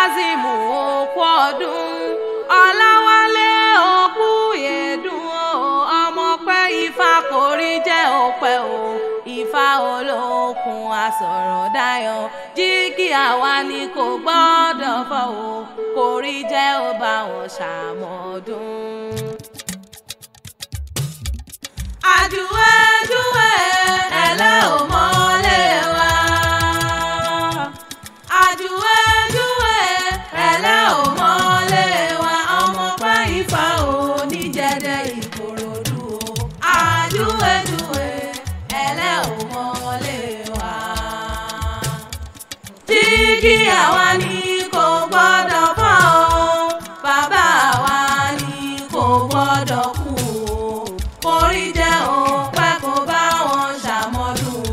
Kazeem òkú ọdún Ọláwálé òkú yèdùn ọmọ pẹ́ Ifá kò rí jẹ́ òpẹ́ o Ifá olókun asọ̀rọ̀ dayọ̀ jígí àwa ni kò gbọ́dọ̀ fọ́ o kò rí jẹ́ ó bá wọn ṣàmọ́dún. Àjùwẹ́jùwẹ́ ẹlẹ́ ò mọ́lé wa. Àjùwẹ́jùwẹ́ ẹlẹ́ ò mọ́lé wa. Ọmọ pẹ́ Ifá ò ní jẹ́dẹ́ Ìkòròdú o. Àjùwẹ́jùwẹ́ ẹlẹ́ ò mọ́lé wa. Jígí àwa ni kò gbọ́dọ̀ fọ́ o. Bàbá wa ni kò gbọ́dọ̀ kú o. Orí jẹ́ òpẹ́ kò bá wọn ṣàmọ́dún.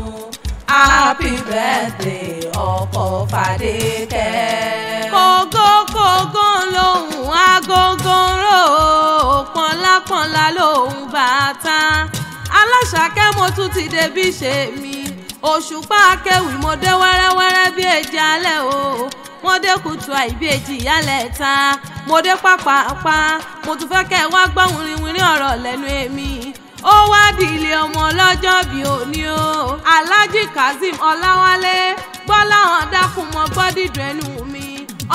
Happy birthday ọkọ Fadékẹ́. Kògókògó lòun agogo rò pọ́nlápọ́nlá lòun bàtà. Aláṣàkẹ́ mo tún ti débí ṣe mi. Òṣùpá akéwì mo dé wẹ́rẹ́wẹ́rẹ́ bí èjì alẹ́ o. Mo dé kùtù àìbí èjì ìyálẹ̀ ta. Mo dé pápápá mo tún fẹ́ kẹ́ ẹ wá gbọ́ wìrìwìrì ọ̀rọ̀ lẹ́nu èmi. Ó wá di ilé ọmọ lọ́jọ́ bí òní o. Alhaji Kazeem Ọláwálé gbọ́lá hàn dákun mọ́ gbọ́dídùn ẹnu mi.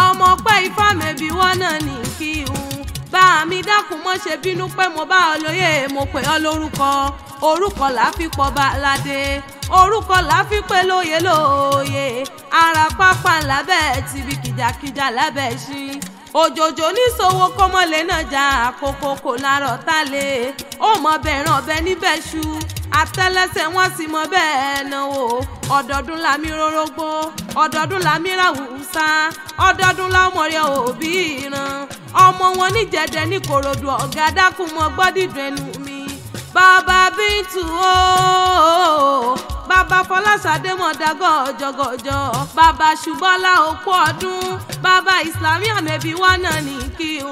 Ọmọ pẹ́ Ifá mẹ́bí wọ́n náà ní kí n. Bá mi dákun mọ́ ṣe bínú pé mo bá ọ lóye mo pè ọ́ lórúkọ. Orúkọ là á fi pọ̀ bá aládé. Orúkọ là á fi pé lóye lóye. Ara pápá lábẹ́ tìbí kìjàkìjà lábẹ́ ṣí. Òjòjò níṣòwò kọ́mọ́lé náà já àkókò kò lárọ̀ tá lé. Ó mọ bẹ̀rẹ̀ ọbẹ̀ níbẹ̀ ṣú. Àtẹ́lẹsẹ̀ wọ́n sì mọ bẹ́ẹ̀ náwó. Ọdọọdún la mi rórógbó. Ọdọọdún la mi ràwùsá. Ọdọọdún la ọmọ rẹ̀ òbí ìran. Ọmọ wọn níjẹ̀dẹ̀ ní Ìkòròdú ọ̀gá dákun mọ́ gbọ́dídùn ẹnu mi. Bàbá Bíntù ooo. Bàbá Fọláṣadé mọ̀ dá gọ́jọ́gọ́jọ́. Bàbá Ṣùbọ́lá òkú ọdún. Bàbá Ìsìlámì àmẹ́bí wà náà ní kí n.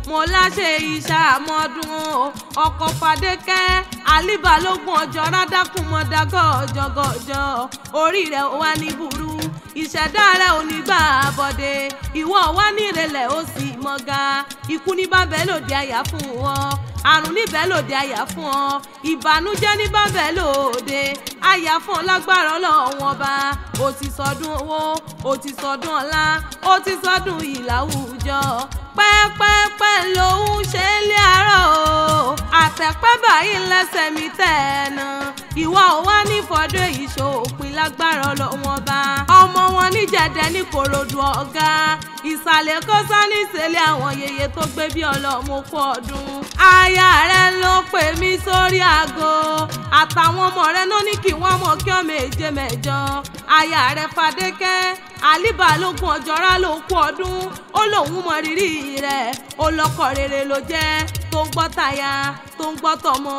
Mo láṣẹ ìṣàmọ́dún o. Ọkọ Fadékẹ́ Alíbalógún ọjọ́ rádákùn mọ̀ dá gọ́jọ́gọ́jọ́. Orí rẹ̀ wà ní burú. Ìṣẹ̀dá rẹ̀ ò ní gbà bọ́dé. Ìwọ wà ní ìrẹ̀lẹ̀ ó sì mọ́ga. Ikú ní bábẹ́ lòdì àyà fún wọn. Àrùn níbẹ̀ lòdì àyà fún ọ. Ìbànújẹ́ ní bábẹ́ lòdì àyà fún ọ lágbára Ọlọ́run ọba. Ó ti sọdún owó, ó ti sọdún ọlá, ó ti sọdún ìlàwùjọ. Pẹ́pẹ́pẹ́ lòun ṣe é lé àárọ̀ o. Àtẹ̀pẹ́ báyìí lẹ́sẹ̀ mi tẹ̀ẹ̀nà. Ìwọ ò wá ní fọdún ìṣòpin lágbára Ọlọ́run ọba. Ọmọ wọn níjẹ̀dẹ̀ ní Ìkòròdú ọ̀gá. Ìsàlẹ̀ kọ́sá ní ìṣẹ̀lẹ̀ àwọn yèyé tó gbé bí ọlọ́mọ kú ọdún. Aya rẹ̀ ló pè mí sórí aago. Àtàwọn ọmọ rẹ̀ ló ní kí wọ́n mọ̀ kí ọ méje mẹ́jọ. Aya rẹ̀ Fadékẹ́ Alíbalógún ọjọ́rá ló kú ọdún. Ó lóun mọ rírì rẹ̀. Ó lọ́kọ rere ló jẹ́ tó ń gbọ́ táyà tó ń gbọ́ tọmọ.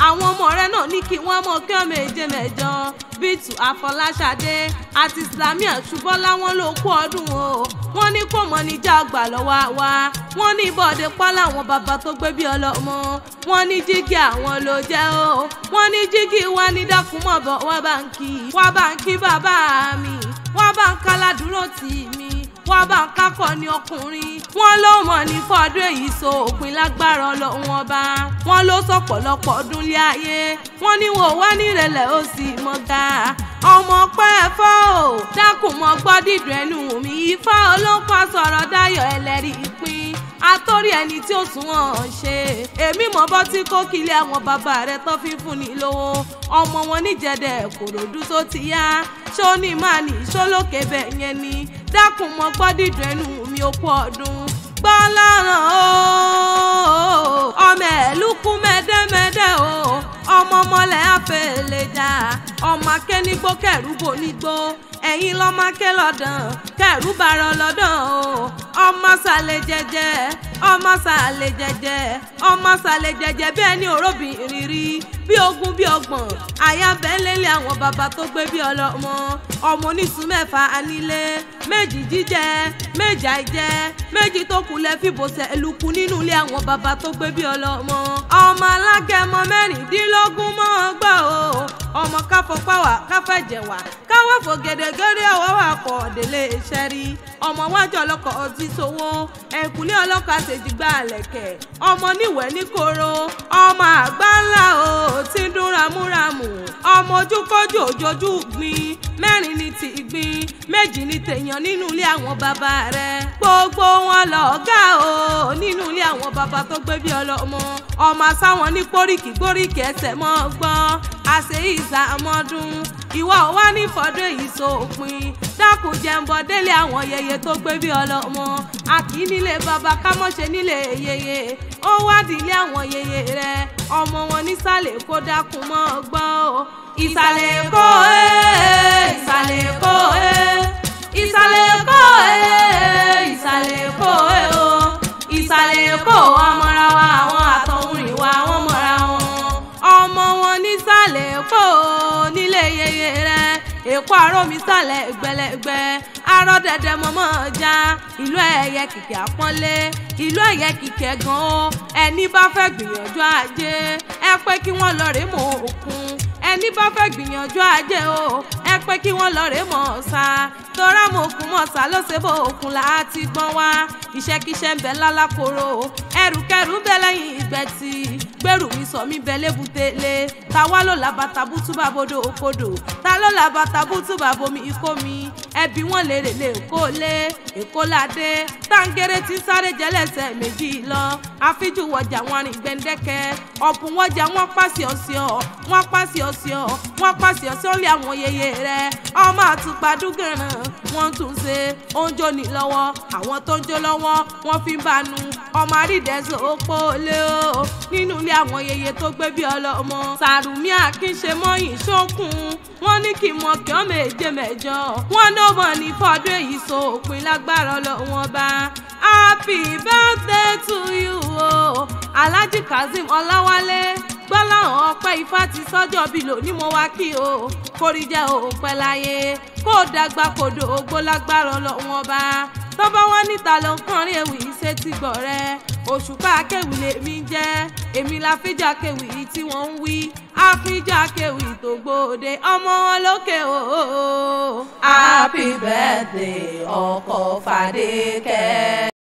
Àwọn ọmọ rẹ̀ náà ní kí wọ́n mọ̀ kí ọ méje mẹ́jọ. Bíntù Afọláṣadé àti Ìsìlámì Ṣùbọ́lá wọn ló kú ọdún o. Wọ́n ní kò mọ̀ níjà àgbà lọ́wọ́ wa. Wọ́n ní Bọ́dé pa láwọn bàbá tó gbé bí ọlọ́mọ. Wọ́n ní jígí àwọn ló jẹ́ o. Wọ́n ní jígí wa ní dákúmọ̀ bọ̀ wá báńkì. Wá báńkì bàbá mi. Wá báńkì aládùúró tì mí. Wá báńkì akọni ọkùnrin. Wọ́n ló mọ̀ ní fọdún èyí so òpin lágbára Ọlọ́run ọba. Wọ́n ló sọ̀pọ̀lọpọ̀ ọdún lé ayé. Wọ́n ní wò wá ní ìrẹ̀lẹ̀ ó sì mọ́ga. Ọmọ pẹ́ fọ́ ò dákun mọ́ gbọ́dídùn ẹnu mi. Ifá olóńpá sọ̀rọ̀ dáyọ̀ ẹlẹ́rìí pín. Àtórí ẹni tí ó sún wọn ṣe. Èmi mọ̀ bọ́ tí kò kílé àwọn bàbá rẹ̀ tó fi fún ni lówó. Ọmọ wọn níjẹ̀dẹ̀ Ìkòròdú tó ti yá. Ṣó ní máa ní ṣólókè bẹ̀ yẹn ni. Dákun mọ́ gbọ́dídùn ẹnu mi ó kú ọdún. Gbọ́ lọ́rùn o. Ọmọ ẹ̀lúkú mẹ́dẹ́mẹ́dẹ́ o. Ọmọ mọ́lẹ̀ àfẹ́lẹ́jà. Ọmọ akẹ́nigbó kẹ̀rú bò nígbó. Ẹ̀yin lọ́mọ akẹ́ lọ́dàn kẹ̀rú bàrọ̀ lọ́dàn o. ọmọ sàlẹ̀ jẹ́jẹ́ ọmọ sàlẹ̀ jẹ́jẹ́ ọmọ sàlẹ̀ jẹ́jẹ́ bí ẹni òróbìnrin rí bí ogún bí ọgbọ̀n àyà bẹ́ẹ̀ lélẹ̀ àwọn bàbá tó gbé bí ọlọ́mọ ọmọ oníṣun mẹ́fà anílé méjì jíjẹ méjì àìjẹ méjì tó kù lẹ́ fìbòsẹ̀ ẹlùkù nínú ilé àwọn bàbá tó gbé bí ọlọ́mọ ọmọ alágẹmọ mẹ́rìndínlógún mọ́ gbọ́ o ọmọ káfọpáwà káfẹ̀jẹ̀wà káwọ́ fò gèdègèdè ọwọ́ wà pọ̀ délé iṣẹ́ rí ọmọ wájú ọlọ́kọ̀ ọtí sowó ẹ̀kúnlé ọlọ́kọ̀ àtẹ̀jìgbà lẹ̀kẹ̀ ọmọ níwẹ̀ ní koro ọmọ àgbá ńlá o tí ń dún ramúramù ọmọ ojúkójú òjòjú gbin mẹ́rin ní ti gbin méjì ní tèèyàn nínú ilé àwọn bàbá rẹ̀ gbogbo wọn lọ̀gá o nínú ilé àwọn bàbá tó gbé bí ọlọ́mọ ọmọ sáwọn ní póríkì póríkì ẹsẹ̀ mọ́ gbọ́n àṣẹ ìsàmọ́dún ìwọ wá ní fọdún èyí sópin dákun jẹ́ńbọ́ délé àwọn yẹyẹ tó gbé bí ọlọ́mọ àkì nílé bàbá kámọ́ṣe nílé yẹyẹ ó wádìí ilé àwọn yẹyẹ rẹ ọmọ wọn nísàlẹ̀ kó dákun mọ́ gbọ́n o ìsàlẹ̀ Èkó ìsàlẹ̀ Èkó ìsàlẹ̀ Èkó ìsàlẹ̀ Èkó o ìsàlẹ̀ Èkó ọmọra wa àwọn àtọ̀húnrìn wa wọ́n mọ̀ra wọn ọmọ wọn nísàlẹ̀ Èkó nílé yẹyẹ rẹ Èkó àròmí sàlẹ̀ ẹgbẹ̀lẹ́gbẹ̀ arọ́ dẹ̀dẹ̀ mọ́mọ́ ọjà ìlú ẹ̀yẹ kìkì àpọ́nlé ìlú ẹ̀yẹ kìkì ẹ̀gàn o ẹni bá fẹ́ gbìyànjú ajé ẹ pé kí wọ́n lọ rèé mọ́ òkun ẹni bá fẹ́ gbìyànjú ajé o ẹ pé kí wọ́n lọ rèé mọ́ ọ̀sà tọ́ra mọ́ òkun mọ́sà ló ṣe bó òkun láti gbọ́n wá iṣẹ́kíṣẹ́ ń bẹ lálákòrò ẹrùkẹrù ń bẹ lẹ́yìn ìgbẹ́tì gbèrú mi sọ mi bẹ lébùtélé táwa ló làbàtà bútúbà bodò òkodò ta ló làbàtà bútúbà bomi ikó mi ẹbí wọn lèrè lè kó lé Èkó ládé táǹgẹ̀rẹ̀ tí sáré jẹ́lẹ̀sẹ̀ méjì lọ àfíjú wọjà wọn rìn gbẹ̀ndẹ́kẹ́ ọ̀pùn wọjà wọn pàṣẹ ọ̀sẹ̀ wọn pàṣẹ ọ̀sẹ̀ wọn pàṣẹ ọ̀sẹ̀ ó lé àwọn yẹyẹ rẹ ọmọ àtùpàdúgẹ̀ràn wọn tún ṣe oúnjẹ ní lọ́wọ́ àwọn tó ń jó lọ́wọ́ wọn fi ń bánu ọmọ àrídẹ́sọ òpó lé o nínú ilé àwọn yẹyẹ tó gbé bí ọlọ́mọ Sàrùmí Àkínṣe mọ́yìn ṣókun wọ́n ní kí mọ kí wọ́n méje mẹ́jọ wọ́n ló mọ̀ ní fọdún èyí sópin lágbára Ọlọ́run bá happy birthday to you o Alhaji Kazeem Ọláwálé gbọ́láhàn ọpẹ́ ifá ti sọ́jọ́ bí lò ní mo wá kí o kórí jẹ́ òpẹ́ láyé kó dàgbà kó dògbó lágbára Ọlọ́run bá tó bá wá níta ló ń kọrin ewì ṣe ti gbọ̀ rẹ Òṣùpá akéwì lèmi jẹ́ èmi la fíjà kéwì tí wọ́n ń wí àfíjà kéwì tó gbòde ọmọ wọn lókè o. Happy birthday ọkọ Fàdékẹ́.